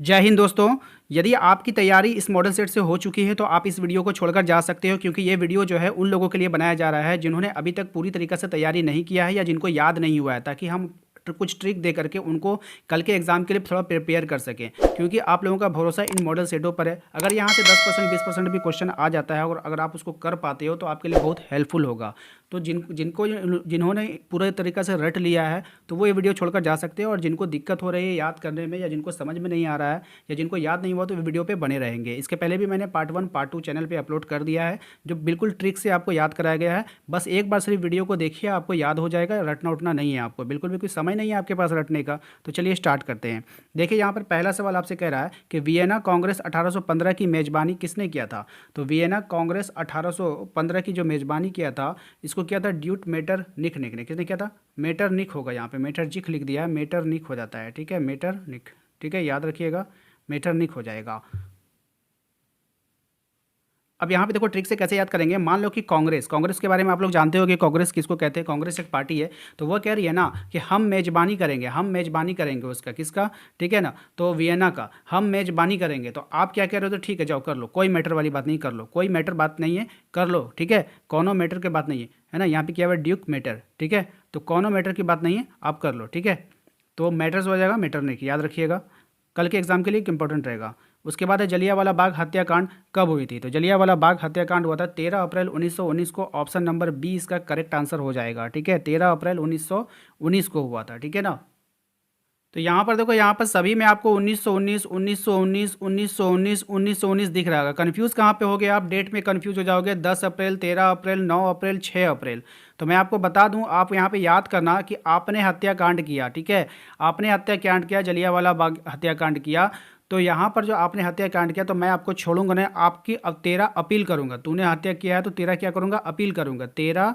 जय हिंद दोस्तों। यदि आपकी तैयारी इस मॉडल सेट से हो चुकी है तो आप इस वीडियो को छोड़कर जा सकते हो, क्योंकि ये वीडियो जो है उन लोगों के लिए बनाया जा रहा है जिन्होंने अभी तक पूरी तरीके से तैयारी नहीं किया है या जिनको याद नहीं हुआ है, ताकि हम कुछ ट्रिक दे करके उनको कल के एग्जाम के लिए थोड़ा प्रिपेयर कर सकें। क्योंकि आप लोगों का भरोसा इन मॉडल सेटों पर है। अगर यहाँ से 10% 20% भी क्वेश्चन आ जाता है और अगर आप उसको कर पाते हो तो आपके लिए बहुत हेल्पफुल होगा। तो जिन्होंने पूरे तरीके से रट लिया है तो वो ये वीडियो छोड़कर जा सकते हैं, और जिनको दिक्कत हो रही है याद करने में या जिनको समझ में नहीं आ रहा है या जिनको याद नहीं हुआ तो वीडियो पे बने रहेंगे। इसके पहले भी मैंने पार्ट 1 पार्ट 2 चैनल पे अपलोड कर दिया है, जो बिल्कुल ट्रिक से आपको याद कराया गया है। बस एक बार सिर्फ वीडियो को देखिए, आपको याद हो जाएगा। रटना उठना नहीं है, आपको बिल्कुल भी कोई समय नहीं है आपके पास रटने का। तो चलिए स्टार्ट करते हैं। देखिए यहाँ पर पहला सवाल आपसे कह रहा है कि वियना कांग्रेस 1815 की मेजबानी किसने किया था। तो वियना कांग्रेस 1815 की जो मेजबानी किया था, इसको किया था ड्यूट मेटरनिख ने। किसने किया था? मेटरनिख होगा, यहाँ पे मेटरजिख लिख दिया है, मेटरनिख हो जाता है। ठीक है, मेटरनिख। ठीक है, याद रखिएगा, मेटरनिख हो जाएगा। अब यहाँ पे देखो ट्रिक से कैसे याद करेंगे। मान लो कि कांग्रेस कांग्रेस के बारे में आप लोग जानते हो कि कांग्रेस किसको कहते हैं। कांग्रेस एक पार्टी है। तो वो कह रही है ना कि हम मेजबानी करेंगे उसका, किसका? ठीक है ना, तो वियना का हम मेजबानी करेंगे। तो आप क्या कह रहे हो? तो ठीक है, जाओ कर लो, कोई मैटर वाली बात नहीं, कर लो, कोई मैटर बात नहीं है, कर लो। ठीक है, कोनो मैटर की बात नहीं है ना, यहाँ पे क्या हुआ? Duke matter. ठीक है, तो कोनो मैटर की बात नहीं है, आप कर लो। ठीक है, तो मैटर्स हो जाएगा, मैटर नहीं, याद रखिएगा, कल के एग्जाम के लिए इंपॉर्टेंट रहेगा। उसके बाद है जलियांवाला बाग हत्याकांड कब हुई थी। तो जलियांवाला बाग हत्याकांड हुआ था 13 अप्रैल 1919 को। ऑप्शन नंबर बी इसका करेक्ट आंसर हो जाएगा। ठीक है, 13 अप्रैल 1919 को हुआ था। ठीक है ना। तो यहाँ पर देखो, यहाँ पर सभी में आपको 1919 1919 1919 1919 दिख रहा है। कन्फ्यूज़ कहाँ पे हो गए आप? डेट में कन्फ्यूज हो जाओगे। 10 अप्रैल, 13 अप्रैल, 9 अप्रैल, 6 अप्रैल। तो मैं आपको बता दूं, आप यहाँ पे याद करना कि आपने हत्याकांड किया। ठीक है, आपने हत्याकांड किया, जलियांवाला बाग हत्याकांड किया। तो यहाँ पर जो आपने हत्याकांड किया, तो मैं आपको छोड़ूंगा नहीं, आपकी अब तेरा अपील करूंगा। तूने हत्या किया है तो तेरा क्या करूंगा? अपील करूंगा। तेरा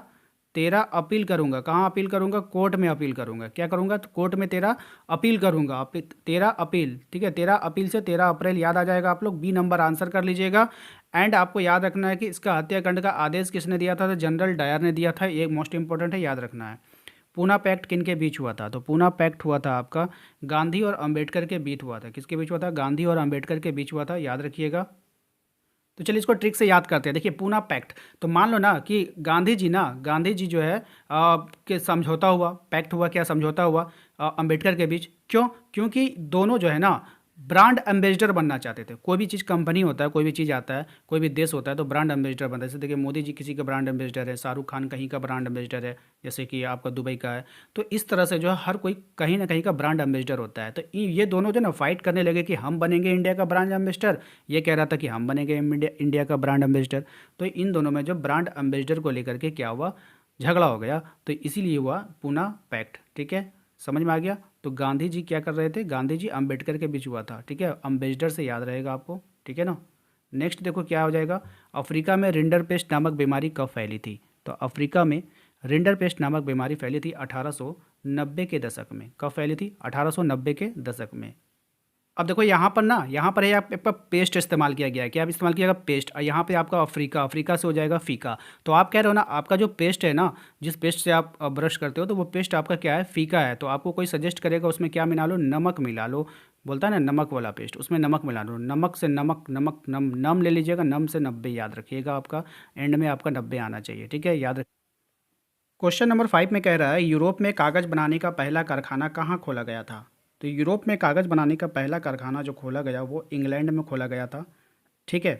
तेरा अपील करूंगा। कहाँ अपील करूंगा? कोर्ट में अपील करूंगा। क्या करूंगा? तो कोर्ट में तेरा अपील करूंगा। तेरा अपील। ठीक है, तेरा अपील से 13 अप्रैल याद आ जाएगा। आप लोग बी नंबर आंसर कर लीजिएगा। एंड आपको याद रखना है कि इसका हत्याकांड का आदेश किसने दिया था? तो जनरल डायर ने दिया था। ये मोस्ट इंपॉर्टेंट है, याद रखना है। पूना पैक्ट किन के बीच हुआ था? तो पूना पैक्ट हुआ था आपका गांधी और अंबेडकर के बीच हुआ था। किसके बीच हुआ था? गांधी और अंबेडकर के बीच हुआ था, याद रखिएगा। तो चलिए इसको ट्रिक से याद करते हैं। देखिए, पूना पैक्ट, तो मान लो ना कि गांधी जी जो है कि समझौता हुआ, पैक्ट हुआ, क्या समझौता हुआ अंबेडकर के बीच। क्यों? क्योंकि दोनों जो है ना ब्रांड एम्बेसडर बनना चाहते थे। कोई भी चीज़, कंपनी होता है, कोई भी चीज़ आता है, कोई भी देश होता है, तो ब्रांड एम्बेसडर बनता है। जैसे देखिए, मोदी जी किसी का ब्रांड एम्बेसडर है, शाहरुख खान कहीं का ब्रांड एम्बेसडर है, जैसे कि आपका दुबई का है। तो इस तरह से जो है हर कोई कहीं ना कहीं का ब्रांड एम्बेसडर होता है। तो ये दोनों जो ना फाइट करने लगे कि हम बनेंगे इंडिया का ब्रांड एम्बेसडर, ये कह रहा था कि हम बनेंगे इंडिया का ब्रांड एम्बेसडर। तो इन दोनों में जो ब्रांड एम्बेसडर को लेकर के क्या हुआ? झगड़ा हो गया। तो इसीलिए हुआ पूना पैक्ट। ठीक है, समझ में आ गया। तो गांधी जी क्या कर रहे थे? गांधी जी अंबेडकर के बीच हुआ था। ठीक है, अम्बेसडर से याद रहेगा आपको। ठीक है ना। नेक्स्ट देखो क्या हो जाएगा। अफ्रीका में रिंडरपेस्ट नामक बीमारी कब फैली थी? तो अफ्रीका में रिंडरपेस्ट नामक बीमारी फैली थी 1890 के दशक में। कब फैली थी? 1890 के दशक में। अब देखो यहाँ पर ना, यहाँ पर है आपका पेस्ट इस्तेमाल किया गया है। क्या इस्तेमाल किया गया? पेस्ट। और यहाँ पे आपका अफ्रीका, अफ्रीका से हो जाएगा फीका। तो आप कह रहे हो ना, आपका जो पेस्ट है ना, जिस पेस्ट से आप ब्रश करते हो, तो वो पेस्ट आपका क्या है? फीका है। तो आपको कोई सजेस्ट करेगा उसमें क्या मिला लो? नमक मिला लो। बोलता है ना नमक वाला पेस्ट, उसमें नमक मिला लो। नमक से नमक, नमक नम नम ले लीजिएगा, नम से 90 याद रखिएगा। आपका एंड में आपका 90 आना चाहिए। ठीक है, याद रख। क्वेश्चन नंबर 5 में कह रहा है, यूरोप में कागज़ बनाने का पहला कारखाना कहाँ खोला गया था? तो यूरोप में कागज़ बनाने का पहला कारखाना जो खोला गया वो इंग्लैंड में खोला गया था। ठीक है।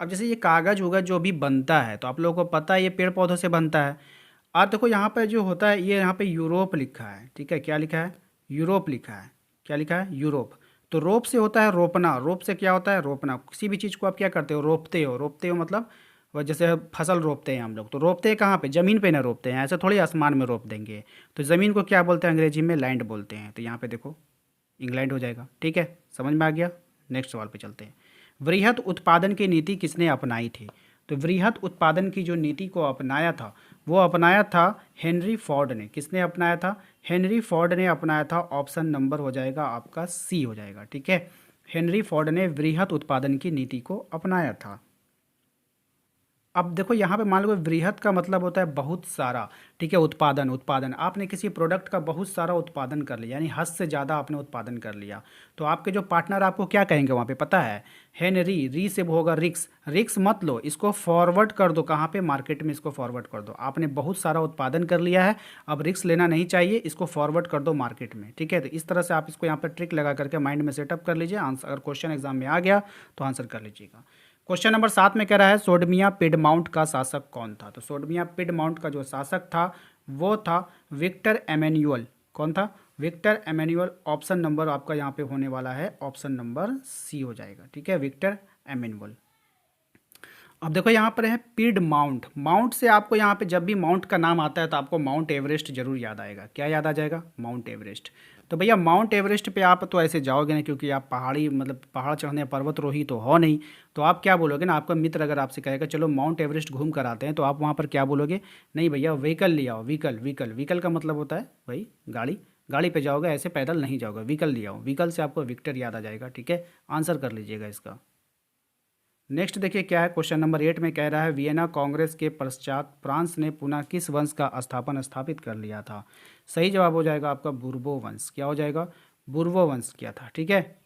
अब जैसे ये कागज़ होगा जो भी बनता है, तो आप लोगों को पता है ये पेड़ पौधों से बनता है। आप देखो यहाँ पे जो होता है, ये यहाँ पे यूरोप लिखा है। ठीक है, क्या लिखा है? यूरोप लिखा है। क्या लिखा है? यूरोप। तो रोप से होता है रोपना। रोप से क्या होता है? रोपना। किसी भी चीज़ को आप क्या करते हो? रोपते हो। रोपते हो मतलब वो जैसे फसल रोपते हैं हम लोग, तो रोपते हैं कहाँ पे? ज़मीन पे ना रोपते हैं, ऐसे थोड़ी आसमान में रोप देंगे। तो ज़मीन को क्या बोलते हैं? अंग्रेजी में लैंड बोलते हैं। तो यहाँ पे देखो इंग्लैंड हो जाएगा। ठीक है, समझ में आ गया। नेक्स्ट सवाल पे चलते हैं। वृहत उत्पादन की नीति किसने अपनाई थी? तो वृहत उत्पादन की जो नीति को अपनाया था, वो अपनाया था हेनरी फोर्ड ने। किसने अपनाया था? हेनरी फोर्ड ने अपनाया था। ऑप्शन नंबर हो जाएगा आपका सी हो जाएगा। ठीक है, हेनरी फोर्ड ने वृहत उत्पादन की नीति को अपनाया था। अब देखो यहाँ पे मान लो वृहत का मतलब होता है बहुत सारा, ठीक है, उत्पादन, उत्पादन आपने किसी प्रोडक्ट का बहुत सारा उत्पादन कर लिया, यानी हद से ज़्यादा आपने उत्पादन कर लिया, तो आपके जो पार्टनर आपको क्या कहेंगे वहाँ पे पता है, हेनरी, री से वो होगा रिक्स, रिक्स मत लो, इसको फॉरवर्ड कर दो, कहाँ पे, मार्केट में इसको फॉरवर्ड कर दो, आपने बहुत सारा उत्पादन कर लिया है, अब रिक्स लेना नहीं चाहिए, इसको फॉरवर्ड कर दो मार्केट में, ठीक है। तो इस तरह से आप इसको यहाँ पर ट्रिक लगा करके माइंड में सेटअप कर लीजिए, आंसर अगर क्वेश्चन एग्जाम में आ गया तो आंसर कर लीजिएगा। क्वेश्चन नंबर 7 में कह रहा है सोडमिया पिडमाउंट का शासक कौन था। तो सोडमिया पिडमाउंट का जो शासक था वो था विक्टर एमेन्युअल। कौन था? विक्टर एमेन्युअल। ऑप्शन नंबर आपका यहाँ पे होने वाला है ऑप्शन नंबर सी हो जाएगा, ठीक है, विक्टर एमेन्युअल। अब देखो यहाँ पर है पिड माउंट। माउंट से आपको यहाँ पे जब भी माउंट का नाम आता है तो आपको माउंट एवरेस्ट जरूर याद आएगा। क्या याद आ जाएगा? Mount Everest. तो भैया माउंट एवरेस्ट पे आप तो ऐसे जाओगे नहीं, क्योंकि आप पहाड़ी मतलब पहाड़ चढ़ने पर्वतरोही तो हो नहीं। तो आप क्या बोलोगे ना, आपका मित्र अगर आपसे कहेगा चलो माउंट एवरेस्ट घूम कर आते हैं, तो आप वहाँ पर क्या बोलोगे? नहीं भैया व्हीकल ले आओ। व्हीकल, व्हीकल, व्हीकल का मतलब होता है भाई गाड़ी, गाड़ी पे जाओगे, ऐसे पैदल नहीं जाओगे, व्हीकल ले आओ। व्हीकल से आपको विक्टर याद आ जाएगा, ठीक है। आंसर कर लीजिएगा इसका। नेक्स्ट देखिए क्या है, क्वेश्चन नंबर 8 में कह रहा है वियना कांग्रेस के पश्चात फ्रांस ने पुनः किस वंश का स्थापित कर लिया था। सही जवाब हो जाएगा आपका बुर्बो वंश। क्या हो जाएगा? बुर्बो वंश किया था, ठीक है।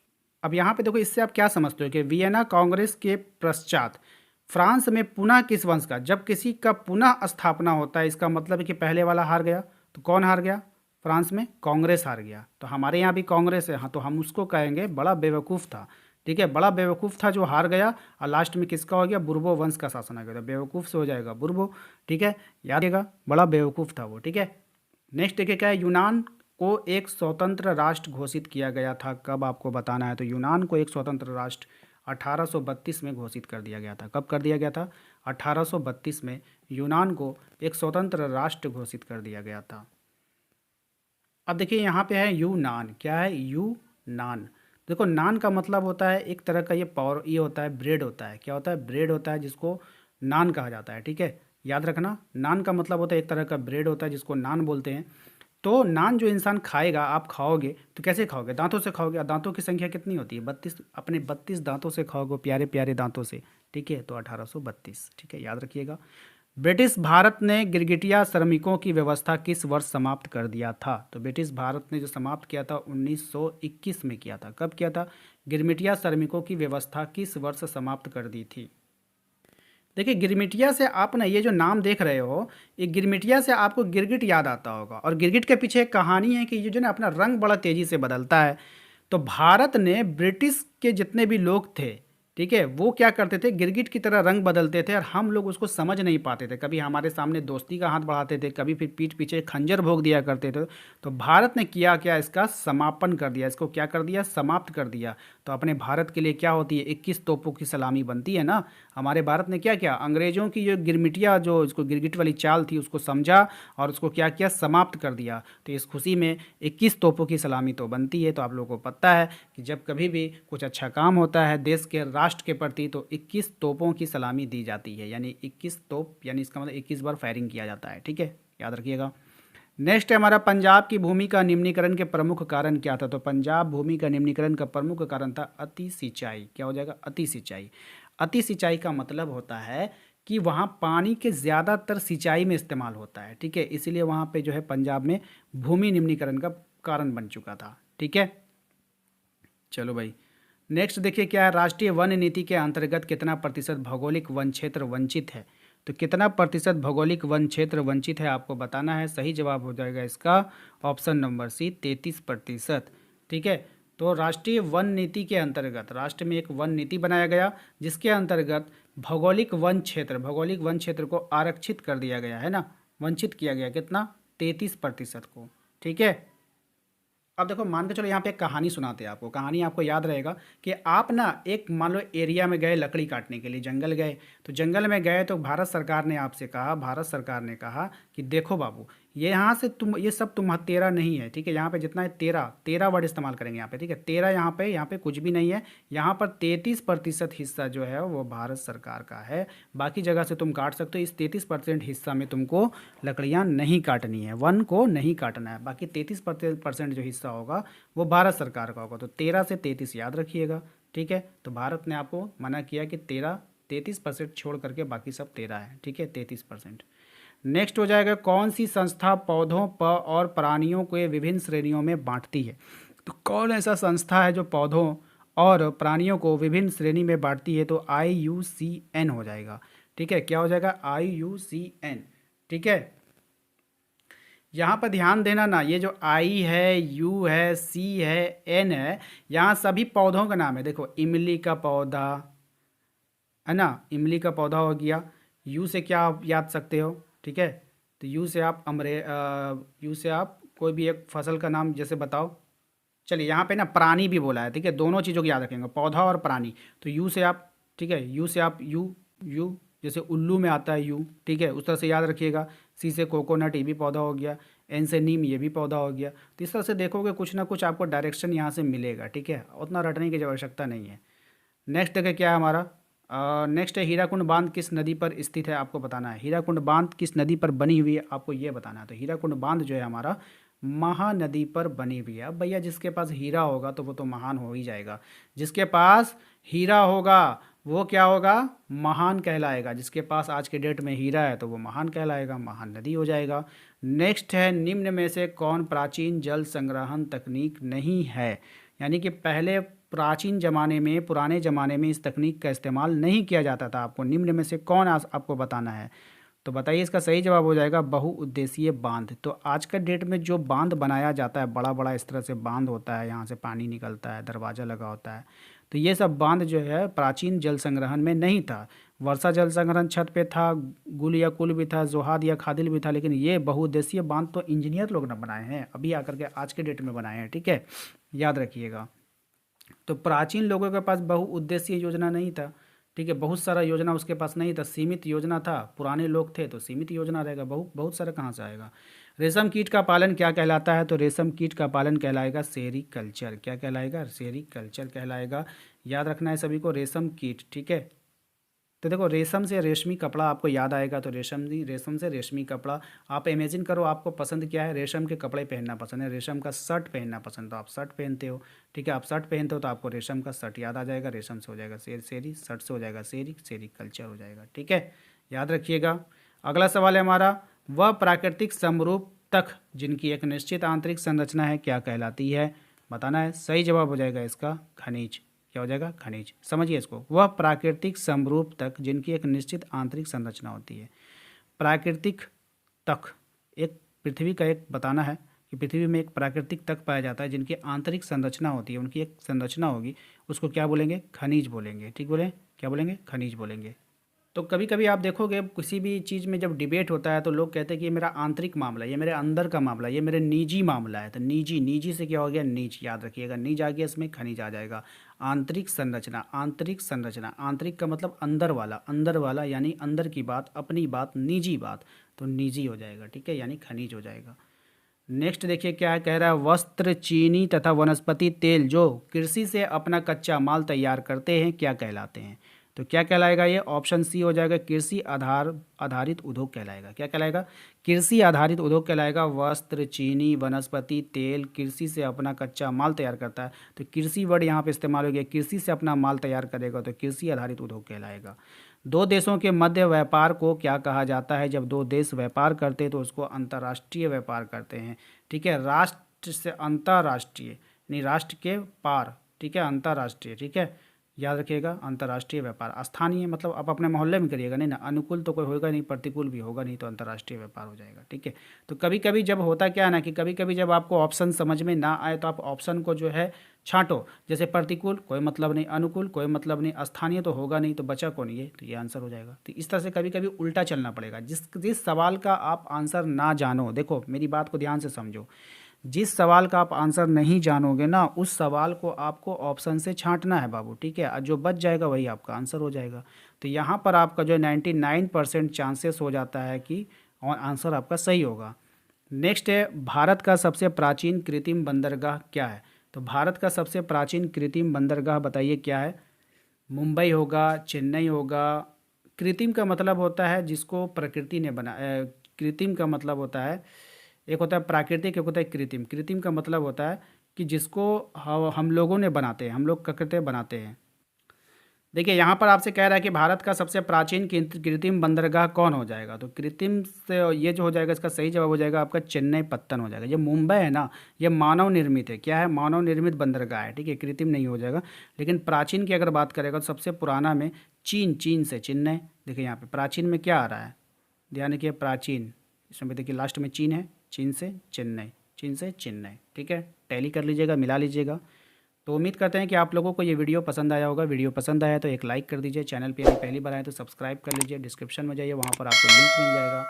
अब यहाँ पे देखो इससे आप क्या समझते हो कि वियना कांग्रेस के पश्चात फ्रांस में पुनः किस वंश का, जब किसी का पुनः स्थापना होता है इसका मतलब है कि पहले वाला हार गया। तो कौन हार गया? फ्रांस में कांग्रेस हार गया। तो हमारे यहाँ भी कांग्रेस है, हाँ, तो हम उसको कहेंगे बड़ा बेवकूफ़ था, ठीक है, बड़ा बेवकूफ़ था जो हार गया, और लास्ट में किसका हो गया? बुर्बो वंश का शासन आ गया। तो बेवकूफ़ से हो जाएगा बुर्बो, ठीक है, याद रखिएगा, बड़ा बेवकूफ़ था वो, ठीक है। नेक्स्ट देखिए क्या है, यूनान को एक स्वतंत्र राष्ट्र घोषित किया गया था, कब आपको बताना है। तो यूनान को एक स्वतंत्र राष्ट्र 1832 में घोषित कर दिया गया था। कब कर दिया गया था? 1832 में यूनान को एक स्वतंत्र राष्ट्र घोषित कर दिया गया था। अब देखिए यहाँ पे है यूनान। क्या है? यूनान। देखो नान का मतलब होता है एक तरह का ये होता है ब्रेड होता है। क्या होता है? ब्रेड होता है, जिसको नान कहा जाता है, ठीक है, याद रखना। नान का मतलब होता है एक तरह का ब्रेड होता है जिसको नान बोलते हैं। तो नान जो इंसान खाएगा, आप खाओगे तो कैसे खाओगे? दांतों से खाओगे। और दांतों की संख्या कितनी होती है? 32। अपने 32 दांतों से खाओगे, प्यारे प्यारे दांतों से, ठीक है। तो 1832, ठीक है, याद रखिएगा। ब्रिटिश भारत ने गिरगिटिया श्रमिकों की व्यवस्था किस वर्ष समाप्त कर दिया था। तो ब्रिटिश भारत ने जो समाप्त किया था 1921 में किया था। कब किया था? गिरमिटिया श्रमिकों की व्यवस्था किस वर्ष समाप्त कर दी थी। देखिए गिरमिटिया से आप ना ये जो नाम देख रहे हो, ये गिरमिटिया से आपको गिरगिट याद आता होगा, और गिरगिट के पीछे एक कहानी है कि ये जो ना अपना रंग बड़ा तेज़ी से बदलता है। तो भारत ने ब्रिटिश के जितने भी लोग थे, ठीक है, वो क्या करते थे? गिरगिट की तरह रंग बदलते थे, और हम लोग उसको समझ नहीं पाते थे। कभी हमारे सामने दोस्ती का हाथ बढ़ाते थे, कभी फिर पीठ पीछे खंजर भोंक दिया करते थे। तो भारत ने किया क्या? इसका समापन कर दिया। इसको क्या कर दिया? समाप्त कर दिया। तो अपने भारत के लिए क्या होती है? 21 तोपों की सलामी बनती है ना। हमारे भारत ने क्या किया? अंग्रेजों की जो गिरमिटिया, जो इसको गिरगिट वाली चाल थी, उसको समझा और उसको क्या किया? समाप्त कर दिया। तो इस खुशी में 21 तोपों की सलामी तो बनती है। तो आप लोगों को पता है कि जब कभी भी कुछ अच्छा काम होता है देश के राष्ट्र के प्रति, तो 21 तोपों की सलामी दी जाती है। यानी 21 तोप, यानी इसका मतलब 21 बार फायरिंग किया जाता है, ठीक है, याद रखिएगा। नेक्स्ट है हमारा पंजाब की भूमि का निम्नीकरण के प्रमुख कारण क्या था। तो पंजाब भूमि का निम्नीकरण का प्रमुख कारण था अति सिंचाई। क्या हो जाएगा? अति सिंचाई। अति सिंचाई का मतलब होता है कि वहाँ पानी के ज़्यादातर सिंचाई में इस्तेमाल होता है, ठीक है, इसीलिए वहाँ पे जो है पंजाब में भूमि निम्नीकरण का कारण बन चुका था, ठीक है। चलो भाई नेक्स्ट देखिए क्या है, राष्ट्रीय वन नीति के अंतर्गत कितना प्रतिशत भौगोलिक वन क्षेत्र वंचित है। तो कितना प्रतिशत भौगोलिक वन क्षेत्र वंचित है आपको बताना है। सही जवाब हो जाएगा इसका ऑप्शन नंबर सी, 33%, ठीक है। तो राष्ट्रीय वन नीति के अंतर्गत राष्ट्र में एक वन नीति बनाया गया, जिसके अंतर्गत भौगोलिक वन क्षेत्र को आरक्षित कर दिया गया है ना, वंचित किया गया कितना? 33% को, ठीक है। अब देखो मान के चलो यहाँ पे एक कहानी सुनाते हैं आपको। कहानी आपको याद रहेगा कि आप ना एक मान लो एरिया में गए लकड़ी काटने के लिए, जंगल गए। तो जंगल में गए तो भारत सरकार ने आपसे कहा, भारत सरकार ने कहा कि देखो बाबू, ये यहाँ से तुम ये सब तेरा नहीं है, ठीक है, यहाँ पे जितना है तेरा वर्ड इस्तेमाल करेंगे यहाँ पे, ठीक है, तेरा यहाँ पे कुछ भी नहीं है। यहाँ पर 33% हिस्सा जो है वो भारत सरकार का है। बाकी जगह से तुम काट सकते हो, इस 33% हिस्सा में तुमको लकड़ियाँ नहीं काटनी है, वन को नहीं काटना है। बाकी 33% जो हिस्सा होगा वो भारत सरकार का होगा। तो 13 से 33 याद रखिएगा, ठीक है। तो भारत ने आपको मना किया कि 13 33% छोड़ करके बाकी सब 13 है, ठीक है, 33%। नेक्स्ट हो जाएगा, कौन सी संस्था पौधों और प्राणियों को विभिन्न श्रेणियों में बांटती है? तो कौन ऐसा संस्था है जो पौधों और प्राणियों को विभिन्न श्रेणी में बांटती है? तो IUCN हो जाएगा, ठीक है। क्या हो जाएगा? IUCN, ठीक है। यहाँ पर ध्यान देना ना, ये जो आई है, यू है, सी है, एन है, यहाँ सभी पौधों का नाम है। देखो, इमली का पौधा है ना, इमली का पौधा हो गया। यू से क्या आप याद सकते हो, ठीक है, तो यू से आप यू से आप कोई भी एक फसल का नाम जैसे बताओ। चलिए, यहाँ पे ना प्राणी भी बोला है, ठीक है, दोनों चीज़ों को याद रखेंगे, पौधा और प्राणी। तो यू से आप, ठीक है, यू से आप यू जैसे उल्लू में आता है यू, ठीक है, उस तरह से याद रखिएगा। सी से कोकोनट, ये भी पौधा हो गया। एन से नीम, ये भी पौधा हो गया। तो इस तरह से देखोगे कुछ ना कुछ आपको डायरेक्शन यहाँ से मिलेगा, ठीक है, उतना रटने की आवश्यकता नहीं है। नेक्स्ट देखिए क्या है हमारा, नेक्स्ट है हीराकुंड बांध किस नदी पर स्थित है, आपको बताना है। हीराकुंड बांध किस नदी पर बनी हुई है, आपको ये बताना है। तो हीराकुंड बांध जो है हमारा महानदी पर बनी हुई है। अब भैया जिसके पास हीरा होगा तो वो तो महान हो ही जाएगा। जिसके पास हीरा होगा वो क्या होगा? महान कहलाएगा। जिसके पास आज के डेट में हीरा है तो वो महान कहलाएगा, महान नदी हो जाएगा। नेक्स्ट है, निम्न में से कौन प्राचीन जल संग्रहण तकनीक नहीं है? यानी कि पहले प्राचीन ज़माने में, पुराने ज़माने में इस तकनीक का इस्तेमाल नहीं किया जाता था। आपको निम्न में से कौन आपको बताना है। तो बताइए, इसका सही जवाब हो जाएगा बहुउद्देशीय बांध। तो आज का डेट में जो बांध बनाया जाता है, बड़ा बड़ा इस तरह से बांध होता है, यहाँ से पानी निकलता है, दरवाज़ा लगा होता है, तो ये सब बांध जो है प्राचीन जल संग्रहण में नहीं था। वर्षा जल संग्रहण छत पे था, गुल या कुल भी था, जोहाद या खादिल भी था, लेकिन ये बहुउद्देशीय बांध तो इंजीनियर लोग ने बनाए हैं, अभी आकर के आज के डेट में बनाए हैं, ठीक है, याद रखिएगा। तो प्राचीन लोगों के पास बहुउद्देशीय योजना नहीं था, ठीक है, बहुत सारा योजना उसके पास नहीं था, सीमित योजना था। पुराने लोग थे तो सीमित योजना रहेगा, बहुत सारा कहाँ से आएगा। रेशम कीट का पालन क्या कहलाता है? तो रेशम कीट का पालन कहलाएगा सेरीकल्चर। क्या कहलाएगा? सेरीकल्चर कहलाएगा। याद रखना है सभी को, रेशम कीट, ठीक है। तो देखो, रेशम से रेशमी कपड़ा आपको याद आएगा, तो रेशम से रेशमी कपड़ा। आप इमेजिन करो आपको पसंद क्या है, रेशम के कपड़े पहनना पसंद है, रेशम का शर्ट पहनना पसंद, तो आप शर्ट पहनते हो, ठीक है, आप शर्ट पहनते हो तो आपको रेशम का शर्ट याद आ जाएगा, रेशम से हो जाएगा सेरी, शर्ट से हो जाएगा सेरी कल्चर हो जाएगा, ठीक है, याद रखिएगा। अगला सवाल है हमारा, वह प्राकृतिक समरूप तक जिनकी एक निश्चित आंतरिक संरचना है क्या कहलाती है? बताना है। सही जवाब हो जाएगा इसका खनिज। क्या हो जाएगा? खनिज। समझिए इसको, वह प्राकृतिक समरूप तक जिनकी एक निश्चित आंतरिक संरचना होती है। प्राकृतिक तक, एक पृथ्वी का एक बताना है कि पृथ्वी में एक प्राकृतिक तक पाया जाता है जिनकी आंतरिक संरचना होती है, उनकी एक संरचना होगी, उसको क्या बोलेंगे? खनिज बोलेंगे, ठीक बोले, क्या बोलेंगे? खनिज बोलेंगे। तो कभी कभी आप देखोगे किसी भी चीज़ में जब डिबेट होता है तो लोग कहते हैं कि ये मेरा आंतरिक मामला है, ये मेरे अंदर का मामला है, ये मेरे निजी मामला है। तो निजी से क्या हो गया? नीच। याद रखिएगा, नीज आ गया, इसमें खनिज आ जाएगा। आंतरिक संरचना, आंतरिक का मतलब अंदर वाला यानी अंदर की बात, अपनी बात, निजी बात, तो निजी हो जाएगा, ठीक है, यानी खनिज हो जाएगा। नेक्स्ट देखिए क्या है, कह रहा है वस्त्र, चीनी तथा वनस्पति तेल जो कृषि से अपना कच्चा माल तैयार करते हैं क्या कहलाते हैं? तो क्या कहलाएगा ये? ऑप्शन सी हो जाएगा, कृषि आधारित उद्योग कहलाएगा। क्या कहलाएगा? कृषि आधारित उद्योग कहलाएगा। वस्त्र, चीनी, वनस्पति तेल कृषि से अपना कच्चा माल तैयार करता है, तो कृषि वर्ड यहाँ पे इस्तेमाल हो गया, कृषि से अपना माल तैयार करेगा तो कृषि आधारित उद्योग कहलाएगा। दो देशों के मध्य व्यापार को क्या कहा जाता है? जब दो देश व्यापार करते हैं तो उसको अंतर्राष्ट्रीय व्यापार करते हैं, ठीक है। राष्ट्र से अंतर्राष्ट्रीय, नहीं राष्ट्र के पार, ठीक है, अंतर्राष्ट्रीय, ठीक है, याद रखिएगा। अंतर्राष्ट्रीय व्यापार, स्थानीय मतलब आप अपने मोहल्ले में करिएगा, नहीं ना, अनुकूल तो कोई होगा नहीं, प्रतिकूल भी होगा नहीं, तो अंतर्राष्ट्रीय व्यापार हो जाएगा, ठीक है। तो कभी कभी जब होता क्या है ना कि कभी कभी जब आपको ऑप्शन समझ में ना आए तो आप ऑप्शन को जो है छांटो, जैसे प्रतिकूल कोई मतलब नहीं, अनुकूल कोई मतलब नहीं, स्थानीय तो होगा नहीं, तो बचा कौन? ये, तो ये आंसर हो जाएगा। तो इस तरह से कभी कभी उल्टा चलना पड़ेगा। जिस सवाल का आप आंसर ना जानो, देखो मेरी बात को ध्यान से समझो, जिस सवाल का आप आंसर नहीं जानोगे ना, उस सवाल को आपको ऑप्शन से छांटना है बाबू, ठीक है, जो बच जाएगा वही आपका आंसर हो जाएगा। तो यहाँ पर आपका जो 99% चांसेस हो जाता है कि आंसर आपका सही होगा। नेक्स्ट है, भारत का सबसे प्राचीन कृत्रिम बंदरगाह क्या है? तो भारत का सबसे प्राचीन कृत्रिम बंदरगाह बताइए क्या है? मुंबई होगा, चेन्नई होगा। कृत्रिम का मतलब होता है जिसको प्रकृति ने बनाया, कृत्रिम का मतलब होता है, एक होता है प्राकृतिक, एक होता है कृत्रिम। कृत्रिम का मतलब होता है कि जिसको हम लोगों ने बनाते हैं, हम लोग क्या करते हैं? बनाते हैं। देखिए यहाँ पर आपसे कह रहा है कि भारत का सबसे प्राचीन कृत्रिम बंदरगाह कौन हो जाएगा, तो कृत्रिम से ये जो हो जाएगा, इसका सही जवाब हो जाएगा आपका चेन्नई पत्तन हो जाएगा। ये मुंबई है ना, ये मानव निर्मित है। क्या है? मानव निर्मित बंदरगाह है, ठीक है, कृत्रिम नहीं हो जाएगा। लेकिन प्राचीन की अगर बात करेगा तो सबसे पुराना में चीन से चेन्नई। देखिए यहाँ पे प्राचीन में क्या आ रहा है, ध्यान रखिए, प्राचीन, इसमें देखिए लास्ट में चीन है, चीन से चेन्नई, चीन से चेन्नई, ठीक है, टैली कर लीजिएगा, मिला लीजिएगा। तो उम्मीद करते हैं कि आप लोगों को ये वीडियो पसंद आया होगा। वीडियो पसंद आया तो एक लाइक कर दीजिए, चैनल पे यदि पहली बार आए तो सब्सक्राइब कर लीजिए, डिस्क्रिप्शन में जाइए, वहाँ पर आपको लिंक मिल जाएगा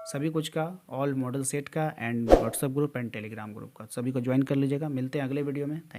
सभी कुछ का, ऑल मॉडल सेट का and WhatsApp group and Telegram group का, सभी को ज्वाइन कर लीजिएगा। मिलते हैं अगले वीडियो में। थैंक